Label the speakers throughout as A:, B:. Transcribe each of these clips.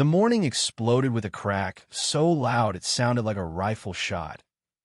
A: The morning exploded with a crack so loud it sounded like a rifle shot,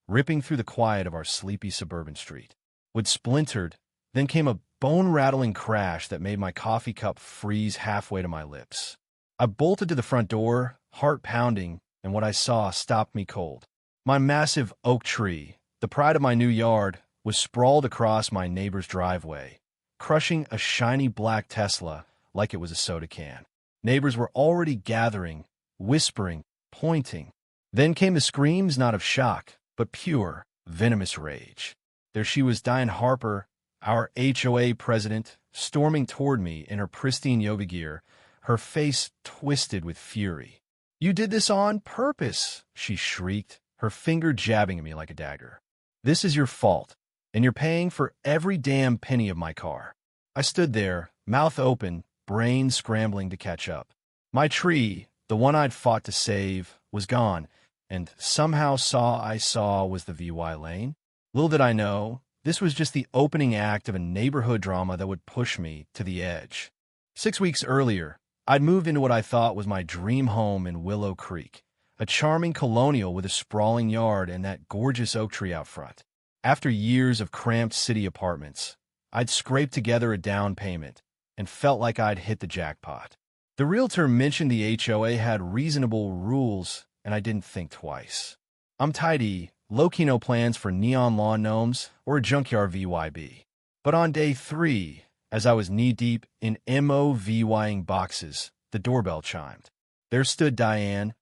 A: ripping through the quiet of our sleepy suburban street. Wood splintered, then came a bone-rattling crash that made my coffee cup freeze halfway to my lips. I bolted to the front door, heart pounding, and what I saw stopped me cold. My massive oak tree, the pride of my new yard, was sprawled across my neighbor's driveway, crushing a shiny black Tesla like it was a soda can. Neighbors were already gathering, whispering, pointing. Then came the screams not of shock, but pure, venomous rage. There she was, Diane Harper, our HOA president, storming toward me in her pristine yoga gear, her face twisted with fury. "You did this on purpose," she shrieked, her finger jabbing at me like a dagger. "This is your fault, and you're paying for every damn penny of my car." I stood there, mouth open, brain scrambling to catch up. My tree, the one I'd fought to save, was gone, and somehow I saw was the VY lane. Little did I know, this was just the opening act of a neighborhood drama that would push me to the edge. 6 weeks earlier, I'd moved into what I thought was my dream home in Willow Creek, a charming colonial with a sprawling yard and that gorgeous oak tree out front. After years of cramped city apartments, I'd scraped together a down payment and felt like I'd hit the jackpot. The realtor mentioned the HOA had reasonable rules, and I didn't think twice. I'm tidy, low-key no plans for neon lawn gnomes or a junkyard VYB. But on day 3, as I was knee-deep in MOVYing boxes, the doorbell chimed. There stood Diane,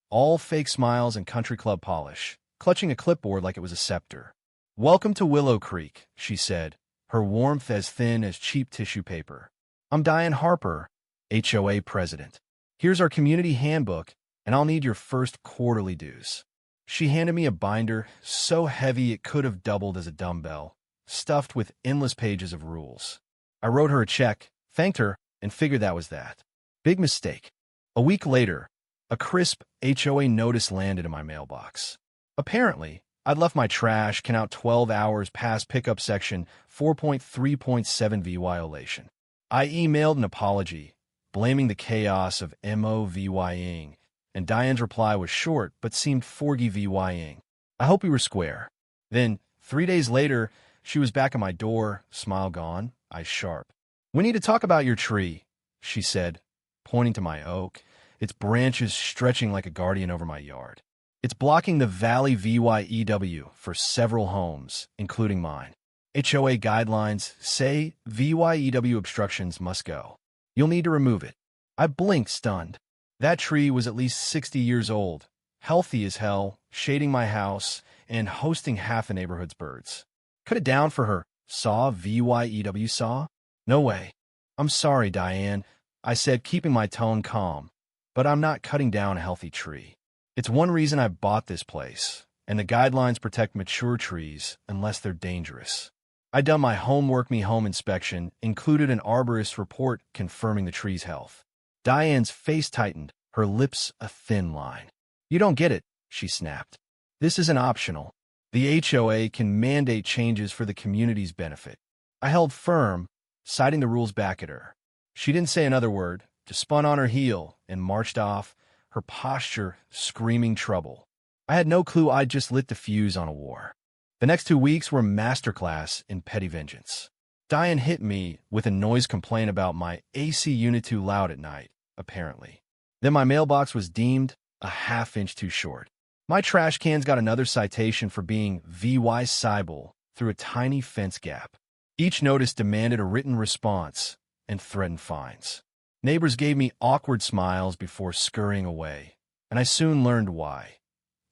A: all fake smiles and country club polish, clutching a clipboard like it was a scepter. "Welcome to Willow Creek," she said, her warmth as thin as cheap tissue paper. "I'm Diane Harper, HOA president. Here's our community handbook, and I'll need your first quarterly dues." She handed me a binder so heavy it could have doubled as a dumbbell, stuffed with endless pages of rules. I wrote her a check, thanked her, and figured that was that. Big mistake. A week later, a crisp HOA notice landed in my mailbox. Apparently, I'd left my trash can out 12 hours past pickup section 4.3.7 violation. I emailed an apology, blaming the chaos of MOVYing, and Diane's reply was short but seemed forgiving. I hope we were square. Then, 3 days later, she was back at my door, smile gone, eyes sharp. "We need to talk about your tree," she said, pointing to my oak, its branches stretching like a guardian over my yard. "It's blocking the Valley VYEW for several homes, including mine. HOA guidelines say VYEW obstructions must go. You'll need to remove it." I blinked, stunned. That tree was at least 60 years old, healthy as hell, shading my house, and hosting half the neighborhood's birds. Cut it down for her. Saw VYEW saw? No way. "I'm sorry, Diane," I said, keeping my tone calm, "but I'm not cutting down a healthy tree. It's one reason I bought this place, and the guidelines protect mature trees unless they're dangerous." I'd done my homework home inspection, included an arborist report confirming the tree's health. Diane's face tightened, her lips a thin line. "You don't get it," she snapped. "This isn't optional. The HOA can mandate changes for the community's benefit." I held firm, citing the rules back at her. She didn't say another word, just spun on her heel and marched off, her posture screaming trouble. I had no clue I'd just lit the fuse on a war. The next 2 weeks were a masterclass in petty vengeance. Diane hit me with a noise complaint about my AC unit too loud at night, apparently. Then my mailbox was deemed a half-inch too short. My trash cans got another citation for being VY Cybele through a tiny fence gap. Each notice demanded a written response and threatened fines. Neighbors gave me awkward smiles before scurrying away, and I soon learned why.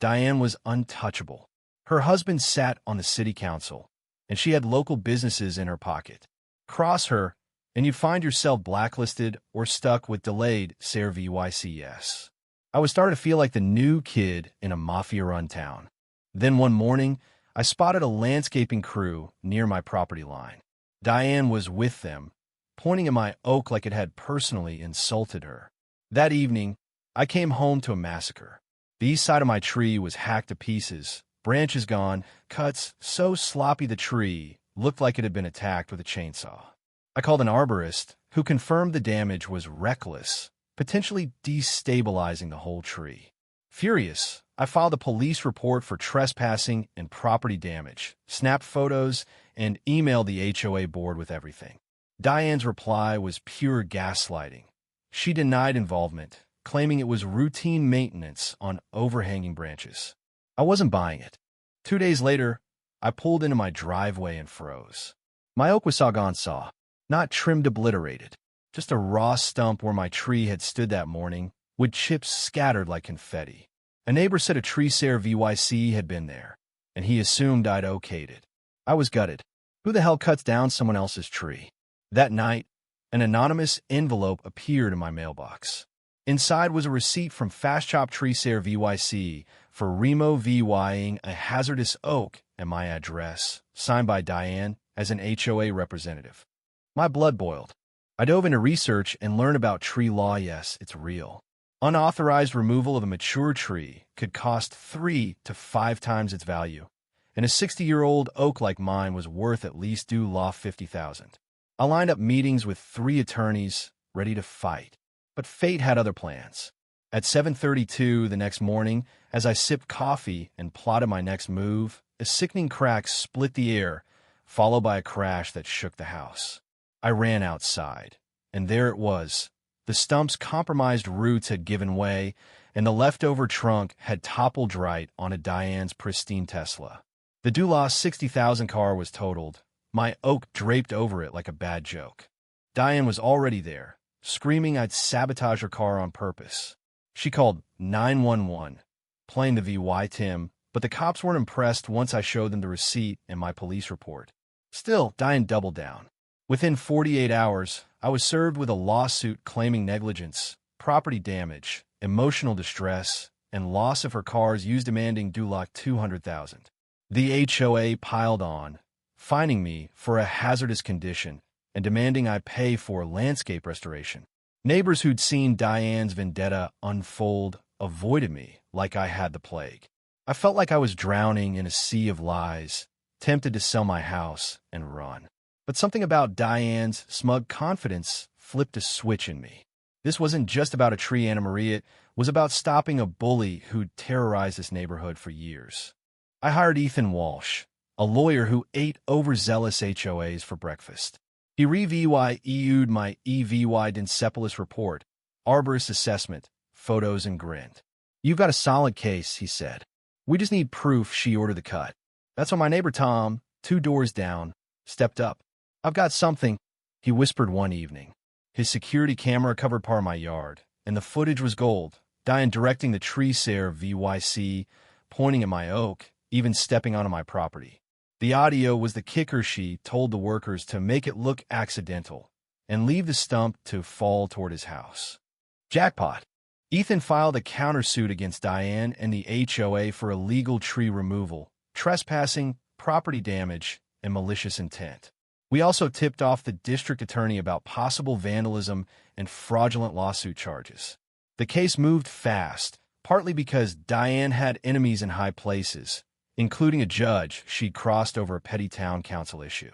A: Diane was untouchable. Her husband sat on the city council, and she had local businesses in her pocket. Cross her, and you'd find yourself blacklisted or stuck with delayed SARE VYCS. I was starting to feel like the new kid in a mafia-run town. Then one morning, I spotted a landscaping crew near my property line. Diane was with them, pointing at my oak like it had personally insulted her. That evening, I came home to a massacre. The east side of my tree was hacked to pieces, branches gone, cuts so sloppy the tree looked like it had been attacked with a chainsaw. I called an arborist, who confirmed the damage was reckless, potentially destabilizing the whole tree. Furious, I filed a police report for trespassing and property damage, snapped photos, and emailed the HOA board with everything. Diane's reply was pure gaslighting. She denied involvement, claiming it was routine maintenance on overhanging branches. I wasn't buying it. 2 days later, I pulled into my driveway and froze. My oak was saw, not trimmed obliterated, just a raw stump where my tree had stood that morning, with chips scattered like confetti. A neighbor said a tree sare VYC had been there, and he assumed I'd okayed it. I was gutted. Who the hell cuts down someone else's tree? That night, an anonymous envelope appeared in my mailbox. Inside was a receipt from Fast Chop Tree Sare VYC for Remo VYing a hazardous oak and my address, signed by Diane as an HOA representative. My blood boiled. I dove into research and learned about tree law. Yes, it's real. Unauthorized removal of a mature tree could cost 3 to 5 times its value, and a 60-year-old oak like mine was worth at least due law $50,000. I lined up meetings with 3 attorneys, ready to fight. But fate had other plans. At 7:32 the next morning, as I sipped coffee and plotted my next move, a sickening crack split the air, followed by a crash that shook the house. I ran outside, and there it was. The stump's compromised roots had given way, and the leftover trunk had toppled right onto Diane's pristine Tesla. The Dula $60,000 car was totaled, my oak draped over it like a bad joke. Diane was already there, screaming I'd sabotage her car on purpose. She called 911, playing the VY Tim, but the cops weren't impressed once I showed them the receipt and my police report. Still, Diane doubled down. Within 48 hours, I was served with a lawsuit claiming negligence, property damage, emotional distress, and loss of her car's used, demanding Dulac $200,000. The HOA piled on, fining me for a hazardous condition and demanding I pay for landscape restoration. Neighbors who'd seen Diane's vendetta unfold avoided me like I had the plague. I felt like I was drowning in a sea of lies, tempted to sell my house and run. But something about Diane's smug confidence flipped a switch in me. This wasn't just about a tree, Anna Maria. It was about stopping a bully who'd terrorized this neighborhood for years. I hired Ethan Walsh, a lawyer who ate overzealous HOAs for breakfast. He reviewed my EVY Densepolis report, arborist assessment, photos, and grinned. "You've got a solid case," he said. "We just need proof she ordered the cut." That's when my neighbor Tom, 2 doors down, stepped up. "I've got something," he whispered one evening. His security camera covered part of my yard, and the footage was gold. Diane directing the tree sare VYC, pointing at my oak, even stepping onto my property. The audio was the kicker. She told the workers to make it look accidental and leave the stump to fall toward his house. Jackpot. Ethan filed a countersuit against Diane and the HOA for illegal tree removal, trespassing, property damage, and malicious intent. We also tipped off the district attorney about possible vandalism and fraudulent lawsuit charges. The case moved fast, partly because Diane had enemies in high places, including a judge she'd crossed over a petty town council issue.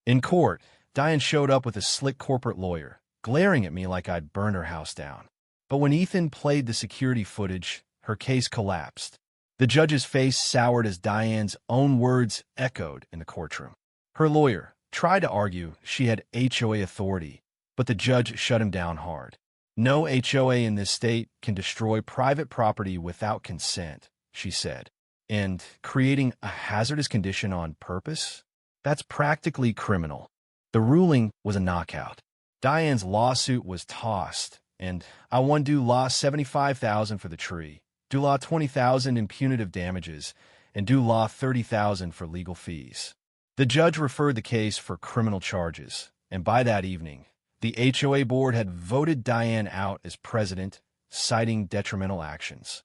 A: In court, Diane showed up with a slick corporate lawyer, glaring at me like I'd burned her house down. But when Ethan played the security footage, her case collapsed. The judge's face soured as Diane's own words echoed in the courtroom. Her lawyer tried to argue she had HOA authority, but the judge shut him down hard. "No HOA in this state can destroy private property without consent," she said. "And creating a hazardous condition on purpose? That's practically criminal." The ruling was a knockout. Diane's lawsuit was tossed, and I won due law $75,000 for the tree, due law $20,000 in punitive damages, and due law $30,000 for legal fees. The judge referred the case for criminal charges, and by that evening, the HOA board had voted Diane out as president, citing detrimental actions.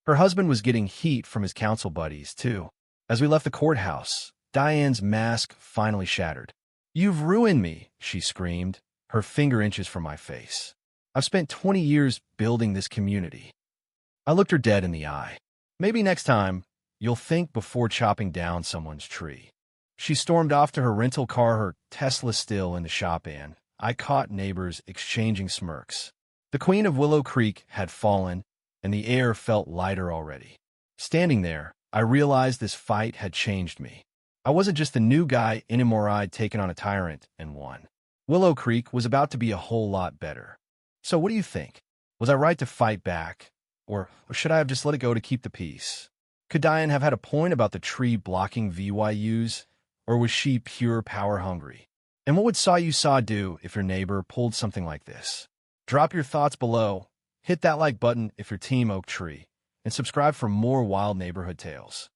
A: Her husband was getting heat from his council buddies, too. As we left the courthouse, Diane's mask finally shattered. "You've ruined me," she screamed, her finger inches from my face. "I've spent 20 years building this community." I looked her dead in the eye. "Maybe next time, you'll think before chopping down someone's tree." She stormed off to her rental car, her Tesla still in the shop, and I caught neighbors exchanging smirks. The Queen of Willow Creek had fallen, and the air felt lighter already. Standing there, I realized this fight had changed me. I wasn't just the new guy in Imoride taking on a tyrant and won. Willow Creek was about to be a whole lot better. So what do you think? Was I right to fight back? Or should I have just let it go to keep the peace? Could Diane have had a point about the tree blocking VYUs? Or was she pure power hungry? And what would Saw You Saw do if your neighbor pulled something like this? Drop your thoughts below, hit that like button if you're Team Oak Tree, and subscribe for more wild neighborhood tales.